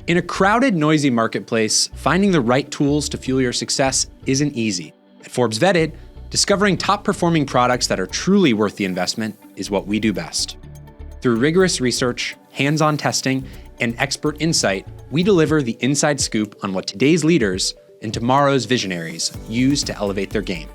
In a crowded, noisy marketplace, finding the right tools to fuel your success isn't easy. At Forbes Vetted, discovering top-performing products that are truly worth the investment is what we do best. Through rigorous research, hands-on testing, and expert insight, we deliver the inside scoop on what today's leaders and tomorrow's visionaries use to elevate their game.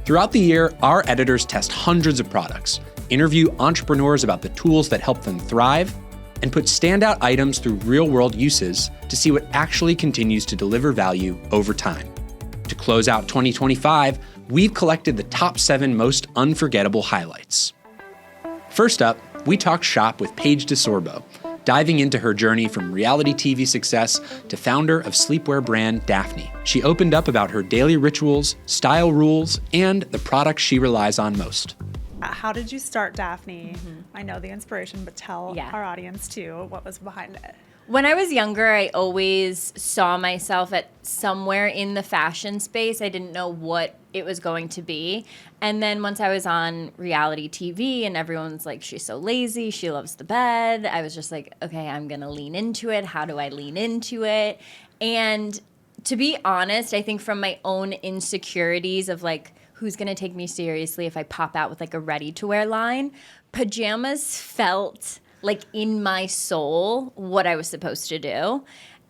Throughout the year, our editors test hundreds of products, interview entrepreneurs about the tools that help them thrive, and put standout items through real-world uses to see what actually continues to deliver value over time. To close out 2025, we've collected the top 7 most unforgettable highlights. First up, we talk shop with Paige DeSorbo, diving into her journey from reality TV success to founder of sleepwear brand Daphne. She opened up about her daily rituals, style rules, and the products she relies on most. How did you start Daphne? I know the inspiration, but tell our audience too what was behind it. When I was younger, I always saw myself at somewhere in the fashion space. I didn't know what it was going to be. And then once I was on reality TV and everyone's like, she's so lazy, she loves the bed, I was just like, okay, I'm going to lean into it. How do I lean into it? And to be honest, I think from my own insecurities of like, who's going to take me seriously if I pop out with like a ready-to-wear line, pajamas felt like in my soul what I was supposed to do.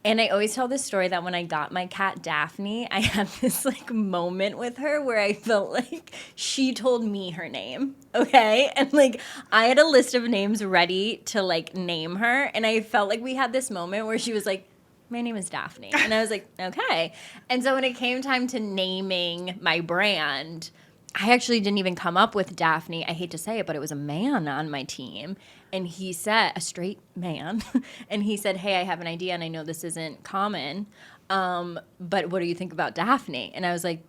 And I always tell this story that when I got my cat Daphne, I had this like moment with her where I felt like she told me her name, okay? And like I had a list of names ready to like name her, and I felt like we had this moment where she was like, my name is Daphne. And I was like, okay. And so when it came time to naming my brand, I actually didn't even come up with Daphne. I hate to say it, but it was a man on my team. And he said, a straight man, and he said, hey, I have an idea, and I know this isn't common, but what do you think about Daphne? And I was like,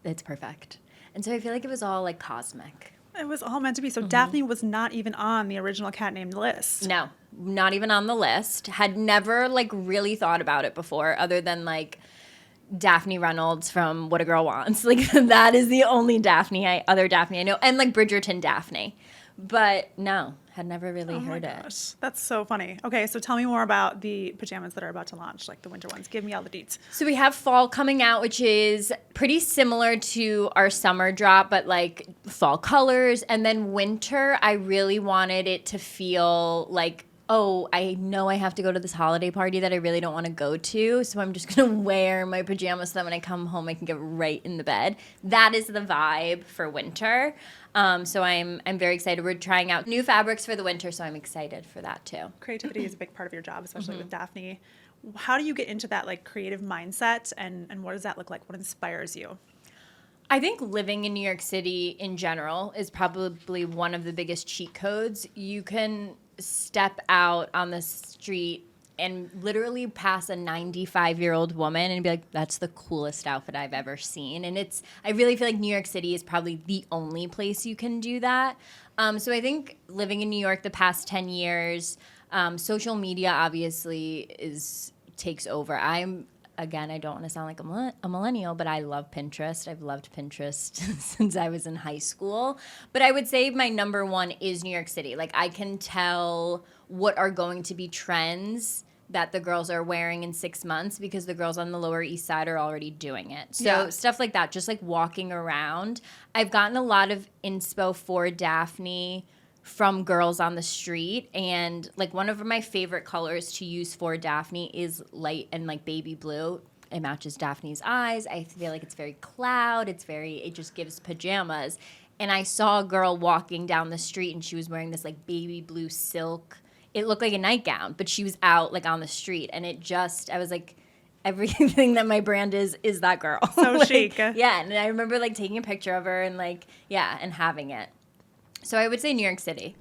it's perfect. And so I feel like it was all like cosmic. It was all meant to be. So Daphne was not even on the original cat named list. No, not even on the list. Had never like really thought about it before, other than like Daphne Reynolds from What a Girl Wants. Like that is the only other Daphne I know, and like Bridgerton Daphne. But no, had never really heard it. That's so funny. Okay, so tell me more about the pajamas that are about to launch, like the winter ones. Give me all the deets. So we have fall coming out, which is pretty similar to our summer drop, but like fall colors. And then winter, I really wanted it to feel like, oh, I know I have to go to this holiday party that I really don't want to go to, so I'm just going to wear my pajamas so that when I come home, I can get right in the bed. That is the vibe for winter. So I'm very excited. We're trying out new fabrics for the winter, so I'm excited for that too. Creativity is a big part of your job, especially with Daphne. How do you get into that like creative mindset, and what does that look like? What inspires you? I think living in New York City in general is probably one of the biggest cheat codes. You can step out on the street and literally pass a 95-year-old woman and be like, that's the coolest outfit I've ever seen. And I really feel like New York City is probably the only place you can do that. So I think living in New York the past 10 years, social media obviously takes over. Again, I don't want to sound like a millennial, but I love Pinterest. I've loved Pinterest since I was in high school. But I would say my number one is New York City. Like, I can tell what are going to be trends that the girls are wearing in 6 months because the girls on the Lower East Side are already doing it. So stuff like that, just like walking around. I've gotten a lot of inspo for Daphne from girls on the street, and like one of my favorite colors to use for Daphne is light and like baby blue. It matches Daphne's eyes. I feel like it's very cloud. It just gives pajamas. And I saw a girl walking down the street and she was wearing this like baby blue silk. It looked like a nightgown, but she was out like on the street, and I was like, everything that my brand is that girl. So like, chic. Yeah, and I remember like taking a picture of her and like, yeah, and having it. So I would say New York City.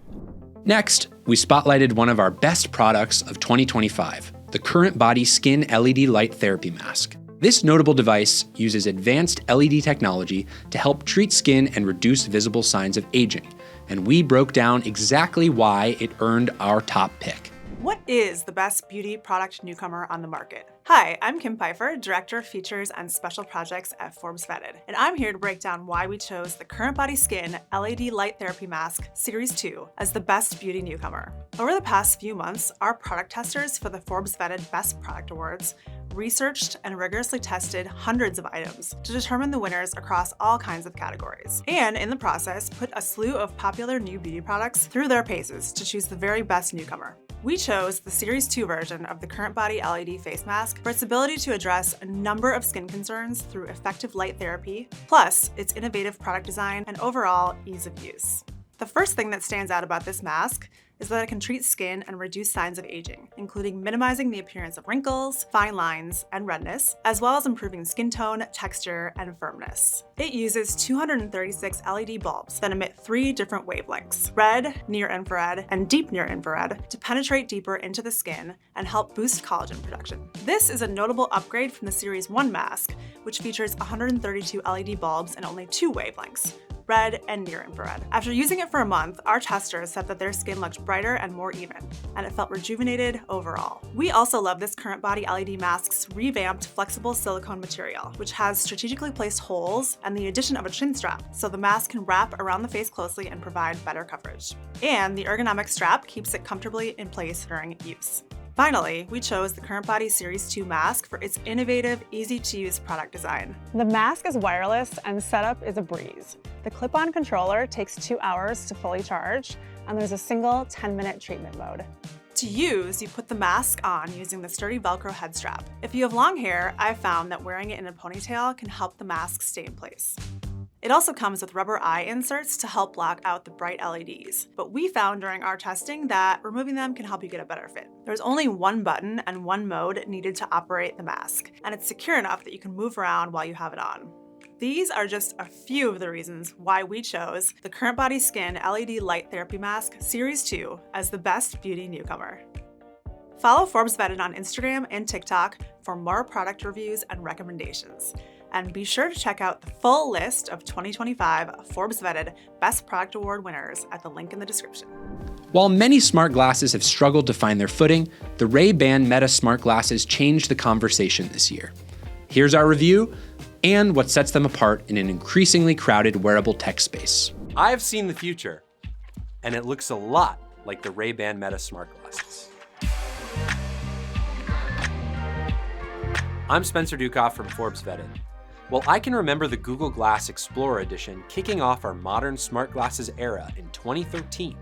Next, we spotlighted one of our best products of 2025, the CurrentBody Skin LED Light Therapy Mask. This notable device uses advanced LED technology to help treat skin and reduce visible signs of aging, and we broke down exactly why it earned our top pick. What is the best beauty product newcomer on the market? Hi, I'm Kim Pfeiffer, Director of Features and Special Projects at Forbes Vetted, and I'm here to break down why we chose the CurrentBody Skin LED Light Therapy Mask Series 2 as the best beauty newcomer. Over the past few months, our product testers for the Forbes Vetted Best Product Awards researched and rigorously tested hundreds of items to determine the winners across all kinds of categories, and in the process, put a slew of popular new beauty products through their paces to choose the very best newcomer. We chose the Series 2 version of the CurrentBody LED Face Mask for its ability to address a number of skin concerns through effective light therapy, plus its innovative product design and overall ease of use. The first thing that stands out about this mask is that it can treat skin and reduce signs of aging, including minimizing the appearance of wrinkles, fine lines, and redness, as well as improving skin tone, texture, and firmness. It uses 236 LED bulbs that emit 3 different wavelengths, red, near-infrared, and deep near-infrared, to penetrate deeper into the skin and help boost collagen production. This is a notable upgrade from the Series 1 mask, which features 132 LED bulbs and only 2 wavelengths, red and near-infrared. After using it for a month, our testers said that their skin looked brighter and more even, and it felt rejuvenated overall. We also love this CurrentBody LED mask's revamped flexible silicone material, which has strategically placed holes and the addition of a chin strap, so the mask can wrap around the face closely and provide better coverage. And the ergonomic strap keeps it comfortably in place during use. Finally, we chose the CurrentBody Series 2 mask for its innovative, easy-to-use product design. The mask is wireless and setup is a breeze. The clip-on controller takes 2 hours to fully charge, and there's a single 10-minute treatment mode. To use, you put the mask on using the sturdy Velcro head strap. If you have long hair, I've found that wearing it in a ponytail can help the mask stay in place. It also comes with rubber eye inserts to help block out the bright LEDs, but we found during our testing that removing them can help you get a better fit. There's only one button and one mode needed to operate the mask, and it's secure enough that you can move around while you have it on. These are just a few of the reasons why we chose the CurrentBody Skin LED Light Therapy Mask Series 2 as the best beauty newcomer. Follow Forbes Vetted on Instagram and TikTok for more product reviews and recommendations. And be sure to check out the full list of 2025 Forbes Vetted Best Product Award winners at the link in the description. While many smart glasses have struggled to find their footing, the Ray-Ban Meta smart glasses changed the conversation this year. Here's our review and what sets them apart in an increasingly crowded wearable tech space. I've seen the future, and it looks a lot like the Ray-Ban Meta smart glasses. I'm Spencer Dukoff from Forbes Vetted. Well, I can remember the Google Glass Explorer Edition kicking off our modern smart glasses era in 2013.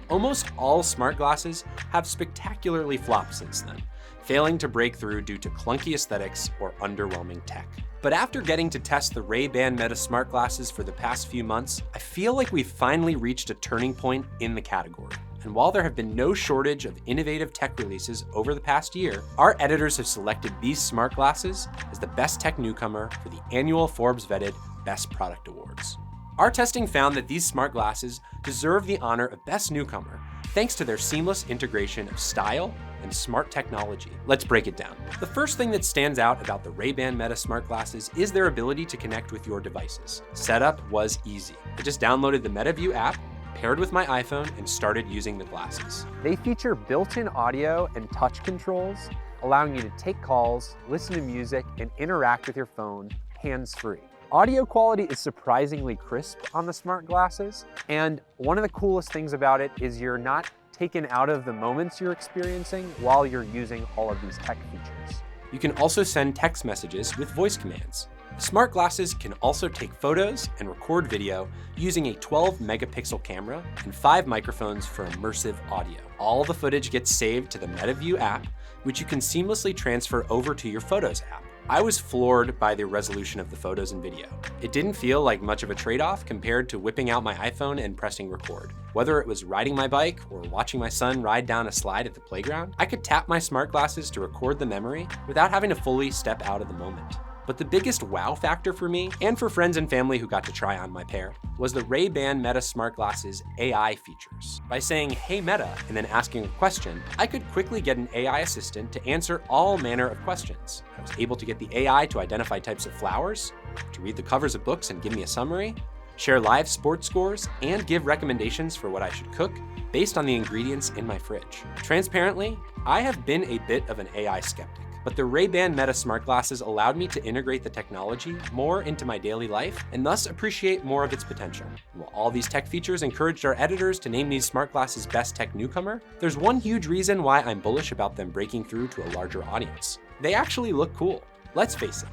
Almost all smart glasses have spectacularly flopped since then, failing to break through due to clunky aesthetics or underwhelming tech. But after getting to test the Ray-Ban Meta smart glasses for the past few months, I feel like we've finally reached a turning point in the category. And while there have been no shortage of innovative tech releases over the past year, our editors have selected these smart glasses as the best tech newcomer for the annual Forbes Vetted Best Product Awards. Our testing found that these smart glasses deserve the honor of Best Newcomer thanks to their seamless integration of style and smart technology. Let's break it down. The first thing that stands out about the Ray-Ban Meta smart glasses is their ability to connect with your devices. Setup was easy. I just downloaded the MetaView app, paired with my iPhone, and started using the glasses. They feature built-in audio and touch controls, allowing you to take calls, listen to music, and interact with your phone hands-free. Audio quality is surprisingly crisp on the smart glasses, and one of the coolest things about it is you're not taken out of the moments you're experiencing while you're using all of these tech features. You can also send text messages with voice commands. The smart glasses can also take photos and record video using a 12 megapixel camera and 5 microphones for immersive audio. All the footage gets saved to the MetaView app, which you can seamlessly transfer over to your Photos app. I was floored by the resolution of the photos and video. It didn't feel like much of a trade-off compared to whipping out my iPhone and pressing record. Whether it was riding my bike or watching my son ride down a slide at the playground, I could tap my smart glasses to record the memory without having to fully step out of the moment. But the biggest wow factor for me, and for friends and family who got to try on my pair, was the Ray-Ban Meta smart glasses AI features. By saying, "Hey Meta," and then asking a question, I could quickly get an AI assistant to answer all manner of questions. I was able to get the AI to identify types of flowers, to read the covers of books and give me a summary, share live sports scores, and give recommendations for what I should cook based on the ingredients in my fridge. Transparently, I have been a bit of an AI skeptic, but the Ray-Ban Meta smart glasses allowed me to integrate the technology more into my daily life and thus appreciate more of its potential. And while all these tech features encouraged our editors to name these smart glasses Best Tech Newcomer, there's one huge reason why I'm bullish about them breaking through to a larger audience. They actually look cool. Let's face it,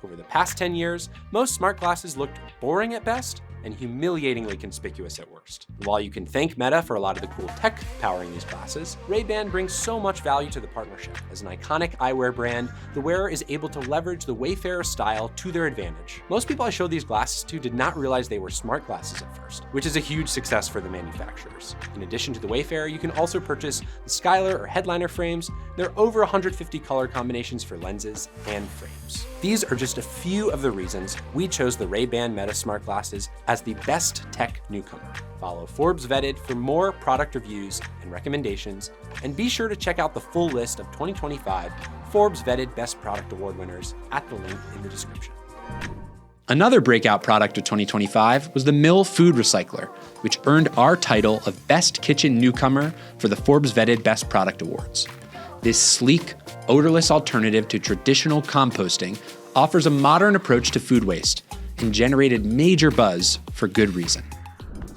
over the past 10 years, most smart glasses looked boring at best and humiliatingly conspicuous at worst. While you can thank Meta for a lot of the cool tech powering these glasses, Ray-Ban brings so much value to the partnership. As an iconic eyewear brand, the wearer is able to leverage the Wayfarer style to their advantage. Most people I showed these glasses to did not realize they were smart glasses at first, which is a huge success for the manufacturers. In addition to the Wayfarer, you can also purchase the Skylar or Headliner frames. There are over 150 color combinations for lenses and frames. These are just a few of the reasons we chose the Ray-Ban Meta smart glasses as the best tech newcomer. Follow Forbes Vetted for more product reviews and recommendations, and be sure to check out the full list of 2025 Forbes Vetted Best Product Award winners at the link in the description. Another breakout product of 2025 was the Mill Food Recycler, which earned our title of Best Kitchen Newcomer for the Forbes Vetted Best Product Awards. This sleek, odorless alternative to traditional composting offers a modern approach to food waste and generated major buzz for good reason.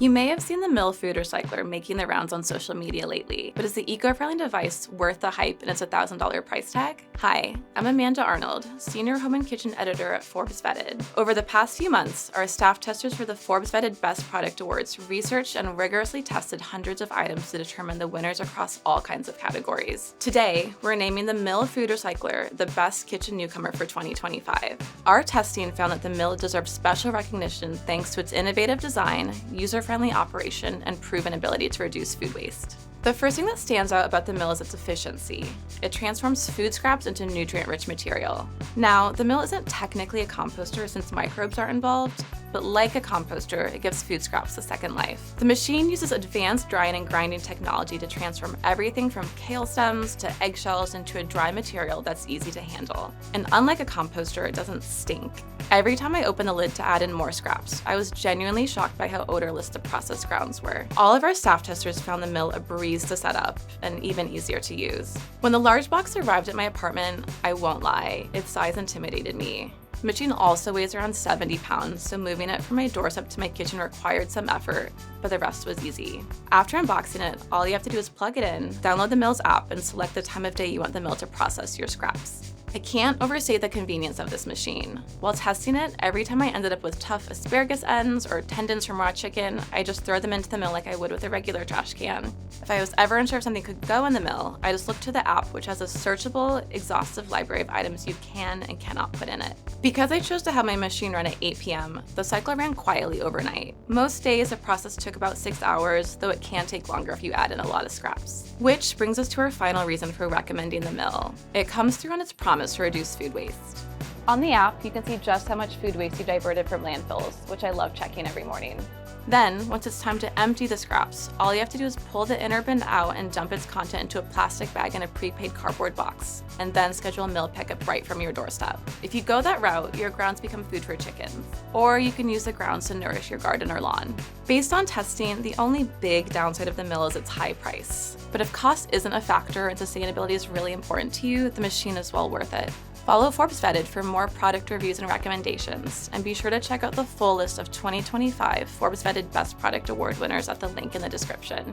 You may have seen the Mill Food Recycler making the rounds on social media lately, but is the eco-friendly device worth the hype and its $1,000 price tag? Hi, I'm Amanda Arnold, Senior Home and Kitchen Editor at Forbes Vetted. Over the past few months, our staff testers for the Forbes Vetted Best Product Awards researched and rigorously tested hundreds of items to determine the winners across all kinds of categories. Today, we're naming the Mill Food Recycler the Best Kitchen Newcomer for 2025. Our testing found that the Mill deserves special recognition thanks to its innovative design, user-friendly operation, and proven ability to reduce food waste. The first thing that stands out about the Mill is its efficiency. It transforms food scraps into nutrient-rich material. Now, the Mill isn't technically a composter since microbes aren't involved, but like a composter, it gives food scraps a second life. The machine uses advanced drying and grinding technology to transform everything from kale stems to eggshells into a dry material that's easy to handle. And unlike a composter, it doesn't stink. Every time I opened the lid to add in more scraps, I was genuinely shocked by how odorless the processed grounds were. All of our staff testers found the Mill a breeze to set up and even easier to use. When the large box arrived at my apartment, I won't lie, its size intimidated me. The machine also weighs around 70 pounds, so moving it from my doorstep to my kitchen required some effort, but the rest was easy. After unboxing it, all you have to do is plug it in, download the Mill's app, and select the time of day you want the Mill to process your scraps. I can't overstate the convenience of this machine. While testing it, every time I ended up with tough asparagus ends or tendons from raw chicken, I just throw them into the Mill like I would with a regular trash can. If I was ever unsure if something could go in the Mill, I just looked to the app, which has a searchable, exhaustive library of items you can and cannot put in it. Because I chose to have my machine run at 8 p.m., the cycle ran quietly overnight. Most days, the process took about 6 hours, though it can take longer if you add in a lot of scraps. Which brings us to our final reason for recommending the Mill. It comes through on its promise to reduce food waste. On the app, you can see just how much food waste you diverted from landfills, which I love checking every morning. Then, once it's time to empty the scraps, all you have to do is pull the inner bin out and dump its content into a plastic bag in a prepaid cardboard box, and then schedule a Mill pickup right from your doorstep. If you go that route, your grounds become food for chickens, or you can use the grounds to nourish your garden or lawn. Based on testing, the only big downside of the Mill is its high price. But if cost isn't a factor and sustainability is really important to you, the machine is well worth it. Follow Forbes Vetted for more product reviews and recommendations, and be sure to check out the full list of 2025 Forbes Vetted Best Product Award winners at the link in the description.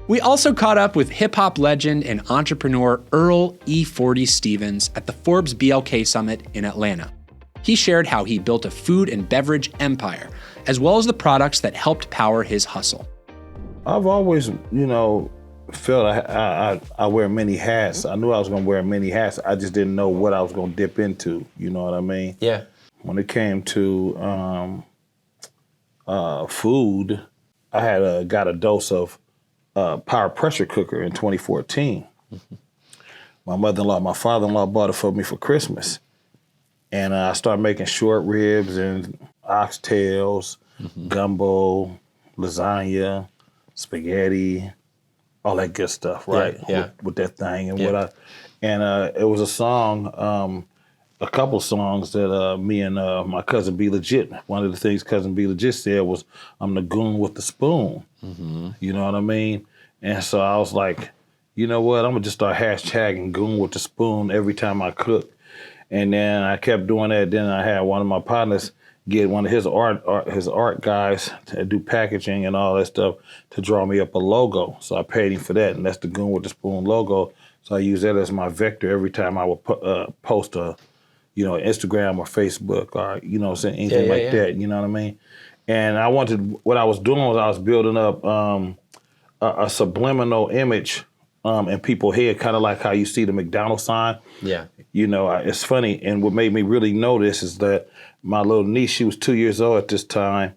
We also caught up with hip-hop legend and entrepreneur Earl E40 Stevens at the Forbes BLK Summit in Atlanta. He shared how he built a food and beverage empire, as well as the products that helped power his hustle. I've always, felt I wear many hats. I knew I was gonna wear many hats. I just didn't know what I was gonna dip into. You know what I mean? Yeah. When it came to food, I had got a dose of power pressure cooker in 2014. Mm-hmm. My father-in-law bought it for me for Christmas, and I started making short ribs and oxtails, gumbo, lasagna, spaghetti. All that good stuff, right? Yeah. With that thing and it was a song, a couple songs that me and my cousin B Legit, one of the things cousin B Legit said was, I'm the goon with the spoon. You know what I mean? And so I was like, you know what? I'm gonna just start hashtagging goon with the spoon every time I cook. And then I kept doing that. Then I had one of my partners get one of his art guys to do packaging and all that stuff to draw me up a logo. So I paid him for that, and that's the goon with the spoon logo. So I use that as my vector every time I would post a, Instagram or Facebook or, anything like that. You know what I mean? And what I was doing was I was building up a subliminal image in people's head, kind of like how you see the McDonald's sign. Yeah. It's funny. And what made me really know this is that my little niece, she was 2 years old at this time,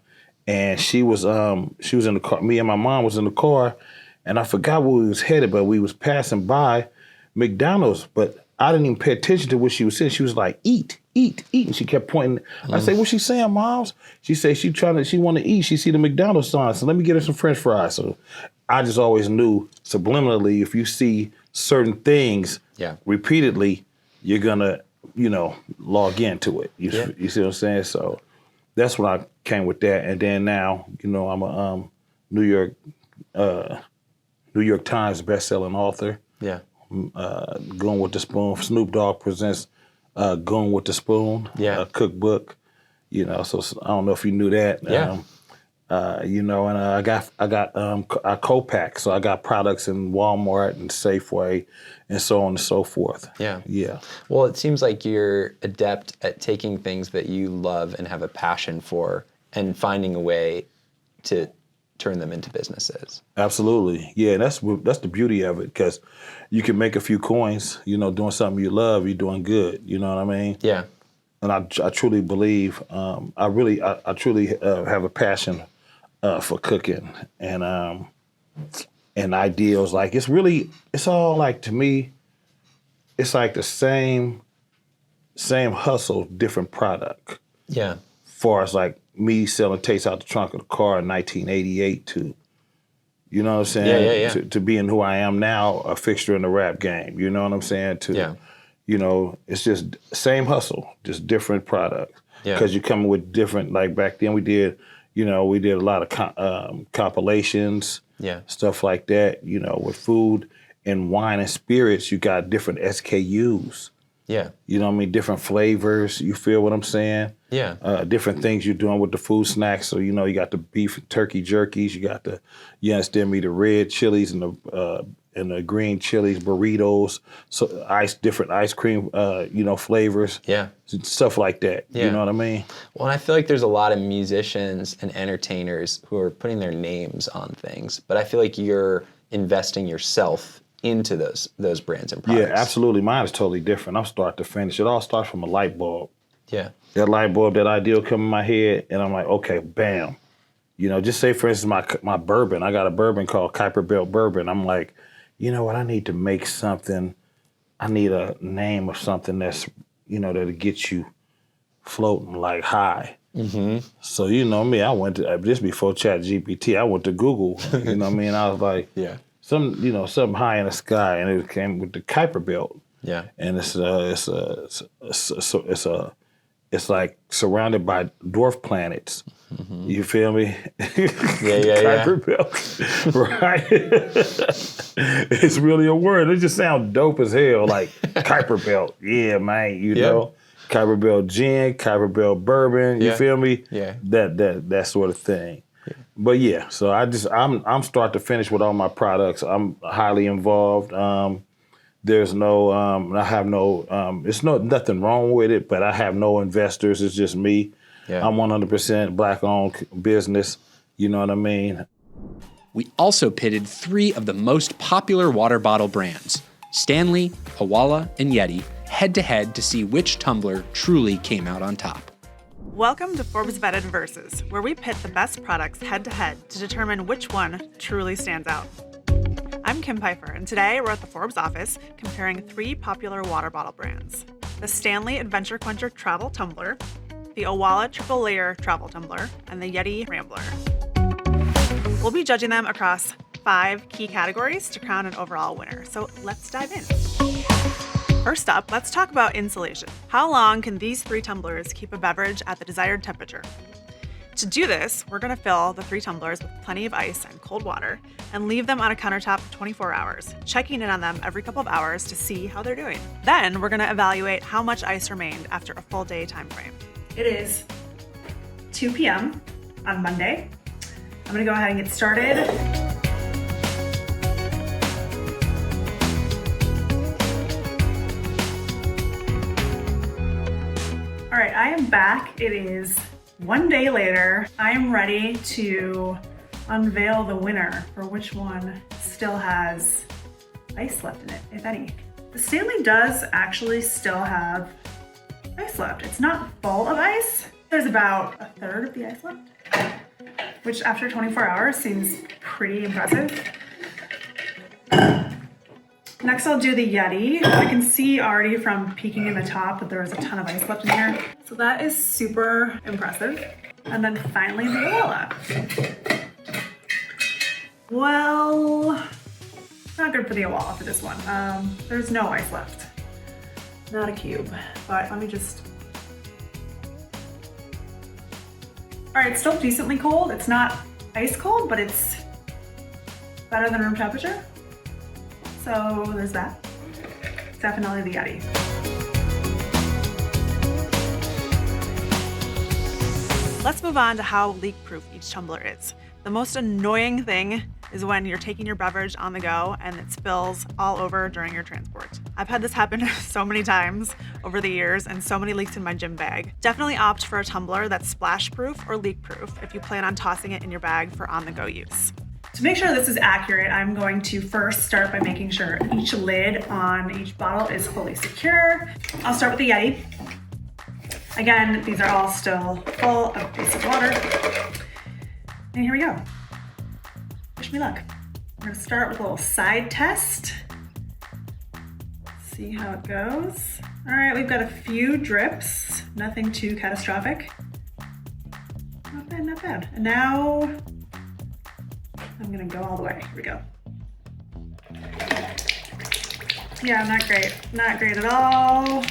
and she was in the car. Me and my mom was in the car, and I forgot where we was headed, but we was passing by McDonald's, but I didn't even pay attention to what she was saying. She was like, eat, eat, eat. And she kept pointing. I say, what's she saying, Moms? She said she want to eat. She see the McDonald's sign, so let me get her some French fries. So I just always knew subliminally, if you see certain things repeatedly, you're gonna, log into it. You see what I'm saying? So that's when I came with that. And then now, I'm a New York Times bestselling author. Yeah. Going with the Spoon. Snoop Dogg presents Going with the Spoon, a cookbook. So I don't know if you knew that. Yeah. And I got a co-pack, so I got products in Walmart and Safeway and so on and so forth. Yeah. Yeah. Well, it seems like you're adept at taking things that you love and have a passion for and finding a way to turn them into businesses. Absolutely. Yeah, that's the beauty of it, because you can make a few coins, doing something you love, you're doing good. You know what I mean? Yeah. And I truly believe, I truly have a passion for cooking and ideals. Like it's all like, to me, it's like the same hustle, different product. Yeah. Far as like me selling tapes out the trunk of the car in 1988 to, you know what I'm saying? Yeah. To being who I am now, a fixture in the rap game. You know what I'm saying? It's just same hustle, just different products. Yeah. Because you're coming with different, like back then we did a lot of compilations, stuff like that, with food and wine and spirits, you got different SKUs. Yeah. You know what I mean? Different flavors. You feel what I'm saying? Yeah. Different things you're doing with the food snacks. So, you got the beef and turkey jerkies. You got the red chilies and the green chilies, burritos, so different ice cream, flavors. Yeah. Stuff like that. Yeah. You know what I mean? Well, and I feel like there's a lot of musicians and entertainers who are putting their names on things, but I feel like you're investing yourself into those brands and products. Yeah, absolutely. Mine is totally different. I'm start to finish. It all starts from a light bulb. Yeah. That light bulb, that idea will come in my head, and I'm like, okay, bam. Just say, for instance, my bourbon. I got a bourbon called Kuiper Belt Bourbon. I'm like, you know what? I need to make something. I need a name of something that's, that'll get you floating like high. Mm-hmm. So, me, I went to, this before ChatGPT, I went to Google, you know what I mean? I was like, something high in the sky, and it came with the Kuiper Belt. Yeah. And it's like surrounded by dwarf planets. Mm-hmm. You feel me? Kuiper Belt. Right? It's really a word. It just sounds dope as hell, like Kuiper Belt. Yeah, man, know. Kuiper Belt gin, Kuiper Belt bourbon, you feel me? Yeah. That sort of thing. Yeah. But yeah, so I'm start to finish with all my products. I'm highly involved. There's no, I have no, it's nothing wrong with it, but I have no investors. It's just me. Yeah. I'm 100% Black-owned business. You know what I mean? We also pitted 3 of the most popular water bottle brands, Stanley, Owala, and Yeti, head-to-head to see which tumbler truly came out on top. Welcome to Forbes Vetted Versus, where we pit the best products head-to-head to determine which one truly stands out. I'm Kim Pfeiffer, and today we're at the Forbes office comparing 3 popular water bottle brands: the Stanley Adventure Quencher Travel Tumbler, the Owala Triple Layer Travel Tumbler, and the Yeti Rambler. We'll be judging them across 5 key categories to crown an overall winner, so let's dive in. First up, let's talk about insulation. How long can these 3 tumblers keep a beverage at the desired temperature? To do this, we're gonna fill the 3 tumblers with plenty of ice and cold water and leave them on a countertop for 24 hours, checking in on them every couple of hours to see how they're doing. Then we're gonna evaluate how much ice remained after a full day time frame. It is 2 p.m. on Monday. I'm gonna go ahead and get started. All right, I am back. It is 1 day later. I am ready to unveil the winner for which one still has ice left in it, if any. The Stanley does actually still have ice left. It's not full of ice. There's about a third of the ice left, which after 24 hours seems pretty impressive. Next, I'll do the Yeti. I can see already from peeking in the top that there was a ton of ice left in here. So that is super impressive. And then finally the Owala. Well, not good for the Owala for this one. There's no ice left. Not a cube, but let me just... All right, it's still decently cold. It's not ice cold, but it's better than room temperature. So there's that. Definitely the Yeti. Let's move on to how leak-proof each tumbler is. The most annoying thing is when you're taking your beverage on the go and it spills all over during your transport. I've had this happen so many times over the years and so many leaks in my gym bag. Definitely opt for a tumbler that's splash-proof or leak-proof if you plan on tossing it in your bag for on-the-go use. To make sure this is accurate, I'm going to first start by making sure each lid on each bottle is fully secure. I'll start with the Yeti. Again, these are all still full of basic water. And here we go. Wish me luck. We're gonna start with a little side test. See how it goes. All right, we've got a few drips, nothing too catastrophic. Not bad, not bad. And now, I'm gonna go all the way. Here we go. Yeah, not great. Not great at all.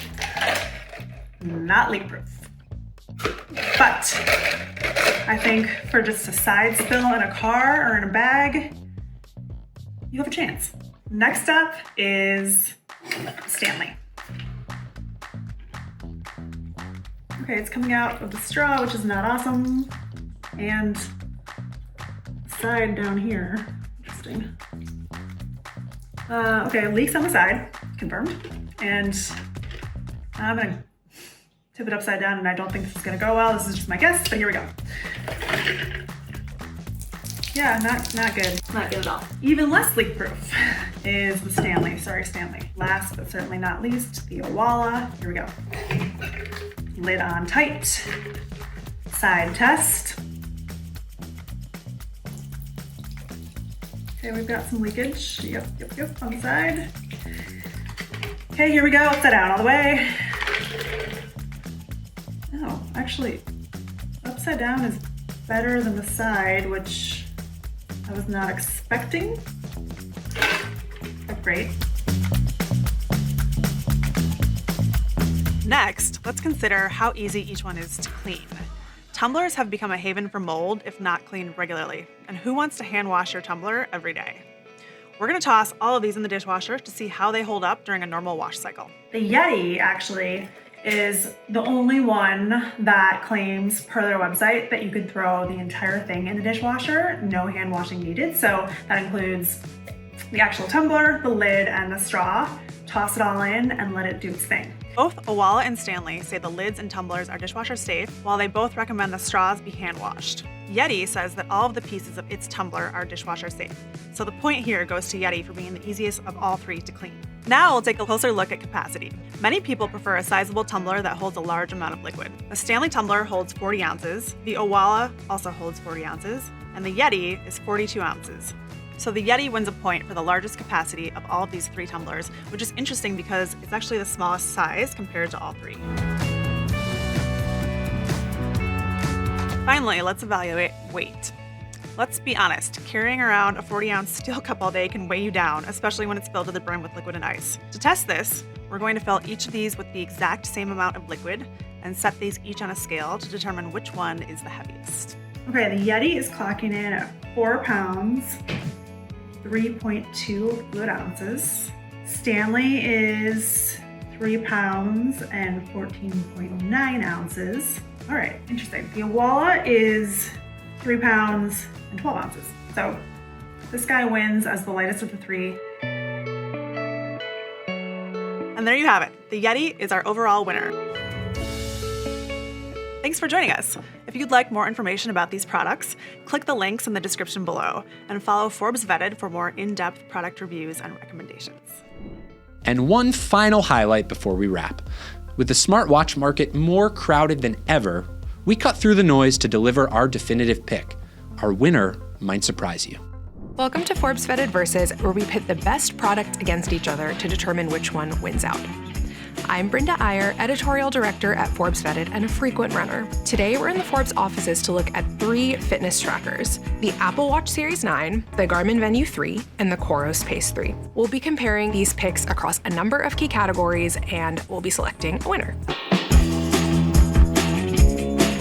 Not leak-proof. But I think for just a side spill in a car or in a bag, you have a chance. Next up is Stanley. Okay, it's coming out of the straw, which is not awesome. And side down here, interesting. Okay, leaks on the side, confirmed. And I'm gonna tip it upside down, and I don't think this is gonna go well. This is just my guess, but here we go. Yeah, not good. Not good at all. Even less leak-proof is the Stanley. Sorry, Stanley. Last but certainly not least, the Owala. Here we go. Lid on tight. Side test. Okay, we've got some leakage. Yep, on the side. Okay, here we go. Upside down all the way. Oh, actually, upside down is better than the side, which I was not expecting. But great. Next, let's consider how easy each one is to clean. Tumblers have become a haven for mold if not cleaned regularly. And who wants to hand wash your tumbler every day? We're gonna toss all of these in the dishwasher to see how they hold up during a normal wash cycle. The Yeti actually is the only one that claims per their website that you could throw the entire thing in the dishwasher, no hand washing needed. So that includes the actual tumbler, the lid, and the straw. Toss it all in and let it do its thing. Both Owala and Stanley say the lids and tumblers are dishwasher safe, while they both recommend the straws be hand washed. Yeti says that all of the pieces of its tumbler are dishwasher safe. So the point here goes to Yeti for being the easiest of all three to clean. Now we'll take a closer look at capacity. Many people prefer a sizable tumbler that holds a large amount of liquid. The Stanley tumbler holds 40 ounces, the Owala also holds 40 ounces, and the Yeti is 42 ounces. So the Yeti wins a point for the largest capacity of all of these three tumblers, which is interesting because it's actually the smallest size compared to all three. Finally, let's evaluate weight. Let's be honest, carrying around a 40-ounce steel cup all day can weigh you down, especially when it's filled to the brim with liquid and ice. To test this, We're going to fill each of these with the exact same amount of liquid and set these each on a scale to determine which one is the heaviest. Okay, the Yeti is clocking in at 4 pounds, 3.2 fluid ounces. Stanley is 3 pounds and 14.9 ounces. All right, interesting. The Owala is 3 pounds and 12 ounces. So this guy wins as the lightest of the three. And there you have it. The Yeti is our overall winner. Thanks for joining us. If you'd like more information about these products, click the links in the description below and follow Forbes Vetted for more in-depth product reviews and recommendations. And one final highlight before we wrap. With the smartwatch market more crowded than ever, we cut through the noise to deliver our definitive pick. Our winner might surprise you. Welcome to Forbes Vetted Versus, where we pit the best product against each other to determine which one wins out. I'm Brenda Iyer, editorial director at Forbes Vetted and a frequent runner. Today, we're in the Forbes offices to look at 3 fitness trackers: the Apple Watch Series 9, the Garmin Venu 3, and the Coros Pace 3. We'll be comparing these picks across a number of key categories, and we'll be selecting a winner.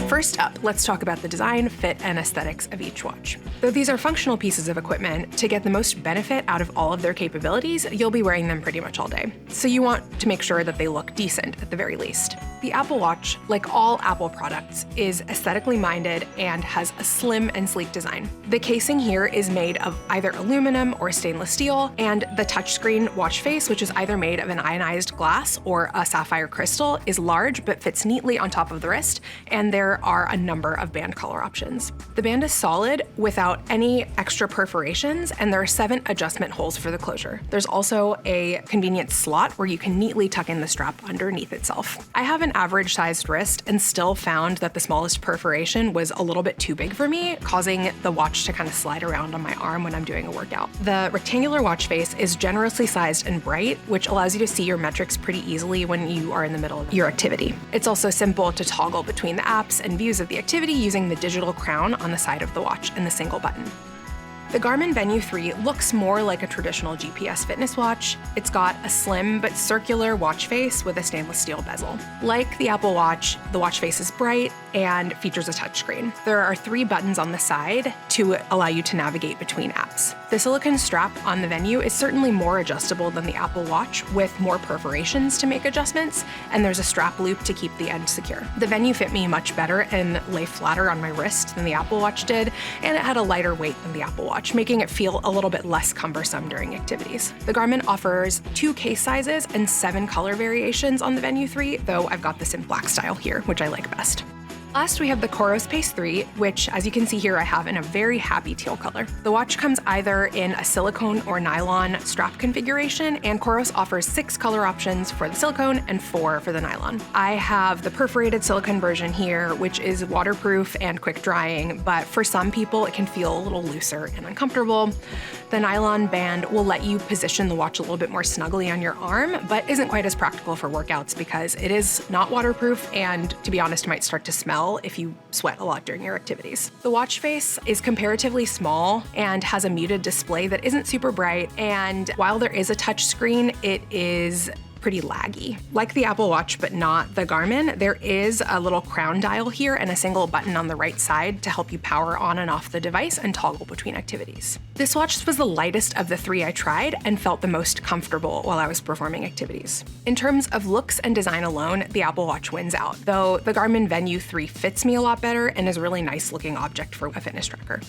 First up, let's talk about the design, fit, and aesthetics of each watch. Though these are functional pieces of equipment, to get the most benefit out of all of their capabilities, you'll be wearing them pretty much all day. So you want to make sure that they look decent at the very least. The Apple Watch, like all Apple products, is aesthetically minded and has a slim and sleek design. The casing here is made of either aluminum or stainless steel, and the touchscreen watch face, which is either made of an ionized glass or a sapphire crystal, is large but fits neatly on top of the wrist, and there are a number of band color options. The band is solid without any extra perforations, and there are 7 adjustment holes for the closure. There's also a convenient slot where you can neatly tuck in the strap underneath itself. I have an average-sized wrist and still found that the smallest perforation was a little bit too big for me, causing the watch to kind of slide around on my arm when I'm doing a workout. The rectangular watch face is generously sized and bright, which allows you to see your metrics pretty easily when you are in the middle of your activity. It's also simple to toggle between the apps and views of the activity using the digital crown on the side of the watch and the single button. The Garmin Venu 3 looks more like a traditional GPS fitness watch. It's got a slim but circular watch face with a stainless steel bezel. Like the Apple Watch, the watch face is bright and features a touchscreen. There are 3 buttons on the side to allow you to navigate between apps. The silicone strap on the Venu is certainly more adjustable than the Apple Watch, with more perforations to make adjustments, and there's a strap loop to keep the end secure. The Venu fit me much better and lay flatter on my wrist than the Apple Watch did, and it had a lighter weight than the Apple Watch, making it feel a little bit less cumbersome during activities. The Garmin offers 2 case sizes and 7 color variations on the Venu 3, though I've got this in black style here, which I like best. Last, we have the Coros Pace 3, which, as you can see here, I have in a very happy teal color. The watch comes either in a silicone or nylon strap configuration, and Coros offers 6 color options for the silicone and 4 for the nylon. I have the perforated silicone version here, which is waterproof and quick drying, but for some people it can feel a little looser and uncomfortable. The nylon band will let you position the watch a little bit more snugly on your arm, but isn't quite as practical for workouts because it is not waterproof and, to be honest, might start to smell if you sweat a lot during your activities. The watch face is comparatively small and has a muted display that isn't super bright, and while there is a touch screen, it is pretty laggy. Like the Apple Watch, but not the Garmin, there is a little crown dial here and a single button on the right side to help you power on and off the device and toggle between activities. This watch was the lightest of the 3 I tried and felt the most comfortable while I was performing activities. In terms of looks and design alone, the Apple Watch wins out, though the Garmin Venu 3 fits me a lot better and is a really nice looking object for a fitness tracker.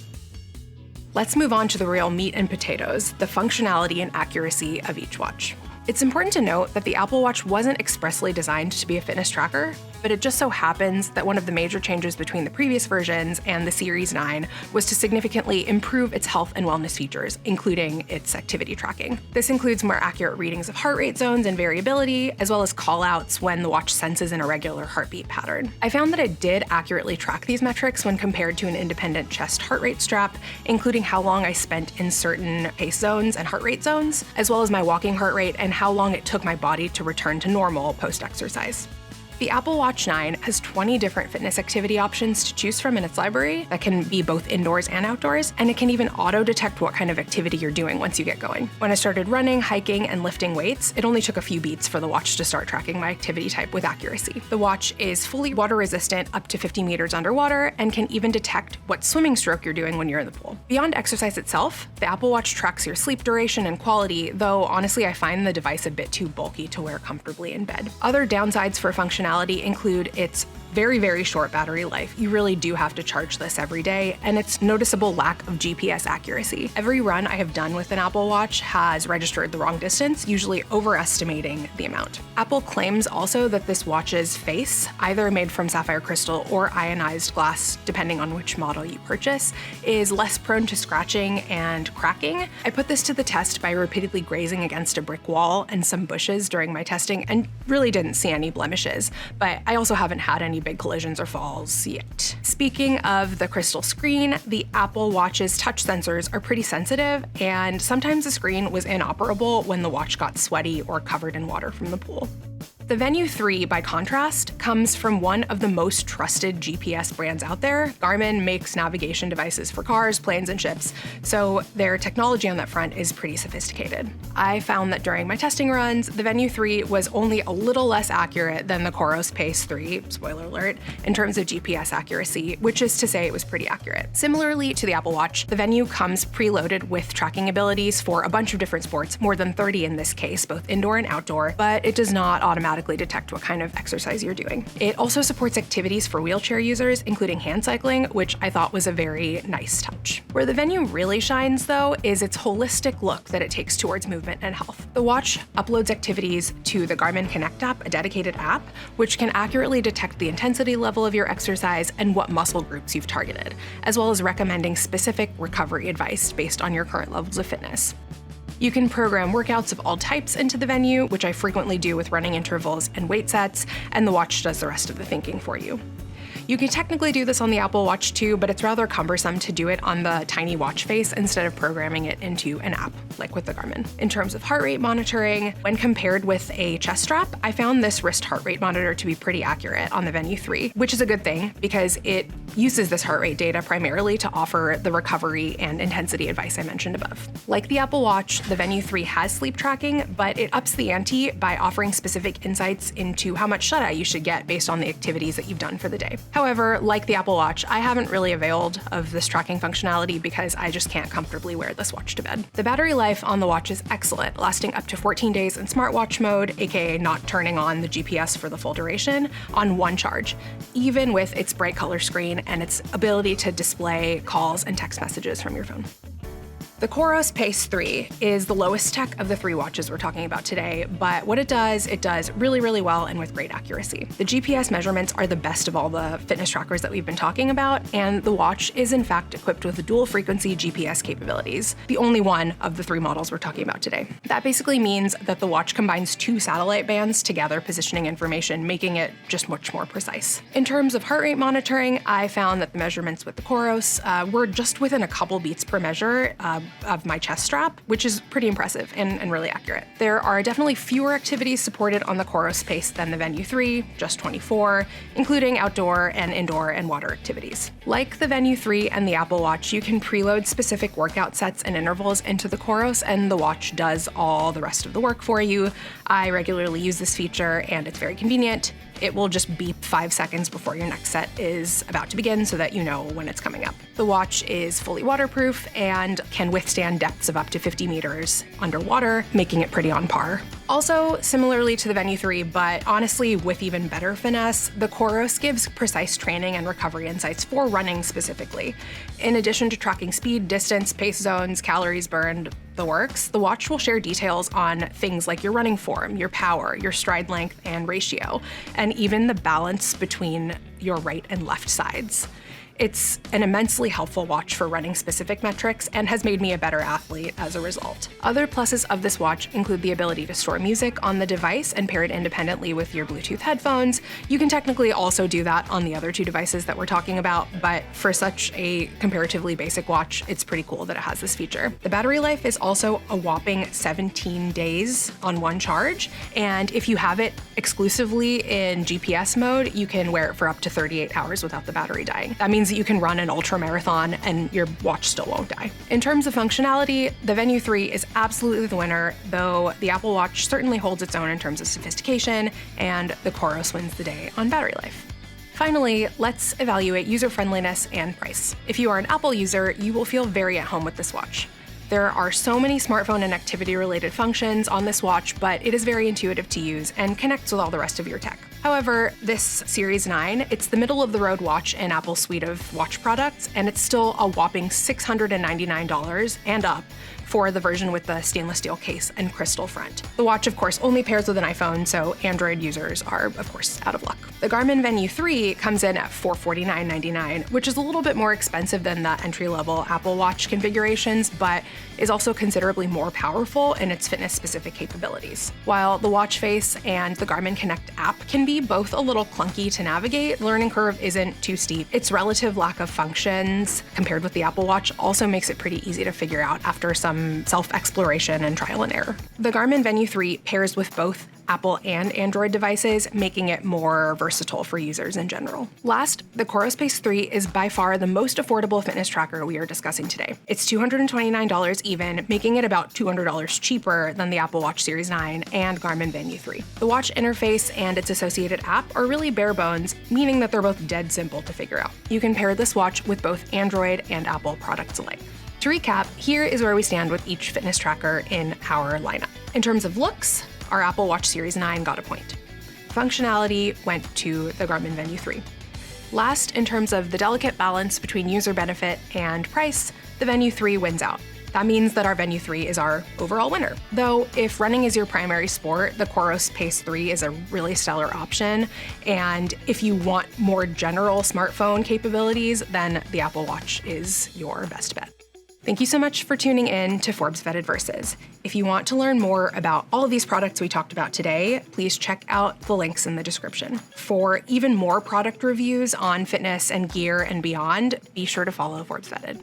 Let's move on to the real meat and potatoes, the functionality and accuracy of each watch. It's important to note that the Apple Watch wasn't expressly designed to be a fitness tracker, but it just so happens that one of the major changes between the previous versions and the Series 9 was to significantly improve its health and wellness features, including its activity tracking. This includes more accurate readings of heart rate zones and variability, as well as call-outs when the watch senses an irregular heartbeat pattern. I found that it did accurately track these metrics when compared to an independent chest heart rate strap, including how long I spent in certain pace zones and heart rate zones, as well as my walking heart rate and how long it took my body to return to normal post-exercise. The Apple Watch 9 has 20 different fitness activity options to choose from in its library that can be both indoors and outdoors, and it can even auto-detect what kind of activity you're doing once you get going. When I started running, hiking, and lifting weights, it only took a few beats for the watch to start tracking my activity type with accuracy. The watch is fully water resistant up to 50 meters underwater and can even detect what swimming stroke you're doing when you're in the pool. Beyond exercise itself, the Apple Watch tracks your sleep duration and quality, though honestly I find the device a bit too bulky to wear comfortably in bed. Other downsides for functionality include its very, very short battery life. You really do have to charge this every day, and its noticeable lack of GPS accuracy. Every run I have done with an Apple Watch has registered the wrong distance, usually overestimating the amount. Apple claims also that this watch's face, either made from sapphire crystal or ionized glass, depending on which model you purchase, is less prone to scratching and cracking. I put this to the test by repeatedly grazing against a brick wall and some bushes during my testing and really didn't see any blemishes, but I also haven't had any big collisions or falls yet. Speaking of the crystal screen, the Apple Watch's touch sensors are pretty sensitive, and sometimes the screen was inoperable when the watch got sweaty or covered in water from the pool. The Venue 3, by contrast, comes from one of the most trusted GPS brands out there. Garmin makes navigation devices for cars, planes, and ships, so their technology on that front is pretty sophisticated. I found that during my testing runs, the Venue 3 was only a little less accurate than the Coros Pace 3, spoiler alert, in terms of GPS accuracy, which is to say it was pretty accurate. Similarly to the Apple Watch, the Venue comes preloaded with tracking abilities for a bunch of different sports, more than 30 in this case, both indoor and outdoor, but it does not automatically detect what kind of exercise you're doing. It also supports activities for wheelchair users, including hand cycling, which I thought was a very nice touch. Where the Venue really shines, though, is its holistic look that it takes towards movement and health. The watch uploads activities to the Garmin Connect app, a dedicated app, which can accurately detect the intensity level of your exercise and what muscle groups you've targeted, as well as recommending specific recovery advice based on your current levels of fitness. You can program workouts of all types into the Venue, which I frequently do with running intervals and weight sets, and the watch does the rest of the thinking for you. You can technically do this on the Apple Watch too, but it's rather cumbersome to do it on the tiny watch face instead of programming it into an app, like with the Garmin. In terms of heart rate monitoring, when compared with a chest strap, I found this wrist heart rate monitor to be pretty accurate on the Venue 3, which is a good thing because it uses this heart rate data primarily to offer the recovery and intensity advice I mentioned above. Like the Apple Watch, the Venue 3 has sleep tracking, but it ups the ante by offering specific insights into how much shut-eye you should get based on the activities that you've done for the day. However, like the Apple Watch, I haven't really availed of this tracking functionality because I just can't comfortably wear this watch to bed. The battery life on the watch is excellent, lasting up to 14 days in smartwatch mode, aka not turning on the GPS for the full duration, on one charge, even with its bright color screen and its ability to display calls and text messages from your phone. The Coros Pace 3 is the lowest tech of the three watches we're talking about today, but what it does really, really well and with great accuracy. The GPS measurements are the best of all the fitness trackers that we've been talking about, and the watch is in fact equipped with dual frequency GPS capabilities, the only one of the three models we're talking about today. That basically means that the watch combines two satellite bands to gather positioning information, making it just much more precise. In terms of heart rate monitoring, I found that the measurements with the Coros were just within a couple beats per measure of my chest strap, which is pretty impressive and really accurate. There are definitely fewer activities supported on the Coros Pace than the Venue 3, just 24, including outdoor and indoor and water activities. Like the Venue 3 and the Apple Watch, you can preload specific workout sets and intervals into the Coros, and the watch does all the rest of the work for you. I regularly use this feature, and it's very convenient. It will just beep 5 seconds before your next set is about to begin so that you know when it's coming up. The watch is fully waterproof and can withstand depths of up to 50 meters underwater, making it pretty on par. Also, similarly to the Venue 3, but honestly with even better finesse, the Coros gives precise training and recovery insights for running specifically. In addition to tracking speed, distance, pace zones, calories burned, the works, the watch will share details on things like your running form, your power, your stride length and ratio, and even the balance between your right and left sides. It's an immensely helpful watch for running specific metrics and has made me a better athlete as a result. Other pluses of this watch include the ability to store music on the device and pair it independently with your Bluetooth headphones. You can technically also do that on the other two devices that we're talking about, but for such a comparatively basic watch, it's pretty cool that it has this feature. The battery life is also a whopping 17 days on one charge, and if you have it exclusively in GPS mode, you can wear it for up to 38 hours without the battery dying. That means that you can run an ultra marathon and your watch still won't die. In terms of functionality, the Venue 3 is absolutely the winner, though the Apple Watch certainly holds its own in terms of sophistication, and the Coros wins the day on battery life. Finally, let's evaluate user-friendliness and price. If you are an Apple user, you will feel very at home with this watch. There are so many smartphone and activity-related functions on this watch, but it is very intuitive to use and connects with all the rest of your tech. However, this Series 9, it's the middle-of-the-road watch in Apple's suite of watch products, and it's still a whopping $699 and up for the version with the stainless steel case and crystal front. The watch, of course, only pairs with an iPhone, so Android users are, of course, out of luck. The Garmin Venue 3 comes in at $449.99, which is a little bit more expensive than the entry-level Apple Watch configurations, but is also considerably more powerful in its fitness-specific capabilities. While the watch face and the Garmin Connect app can be both a little clunky to navigate, the learning curve isn't too steep. Its relative lack of functions compared with the Apple Watch also makes it pretty easy to figure out after some self-exploration and trial and error. The Garmin Venue 3 pairs with both Apple and Android devices, making it more versatile for users in general. Last, the Coros Pace 3 is by far the most affordable fitness tracker we are discussing today. It's $229 even, making it about $200 cheaper than the Apple Watch Series 9 and Garmin Venue 3. The watch interface and its associated app are really bare bones, meaning that they're both dead simple to figure out. You can pair this watch with both Android and Apple products alike. To recap, here is where we stand with each fitness tracker in our lineup. In terms of looks, our Apple Watch Series 9 got a point. Functionality went to the Garmin Venue 3. Last, in terms of the delicate balance between user benefit and price, the Venue 3 wins out. That means that our Venue 3 is our overall winner. Though, if running is your primary sport, the Coros Pace 3 is a really stellar option. And if you want more general smartphone capabilities, then the Apple Watch is your best bet. Thank you so much for tuning in to Forbes Vetted Versus. If you want to learn more about all of these products we talked about today, please check out the links in the description. For even more product reviews on fitness and gear and beyond, be sure to follow Forbes Vetted.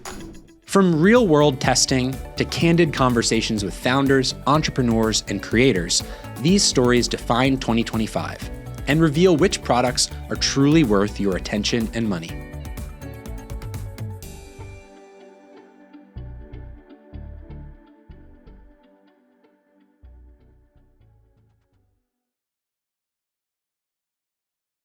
From real-world testing to candid conversations with founders, entrepreneurs, and creators, these stories define 2025 and reveal which products are truly worth your attention and money.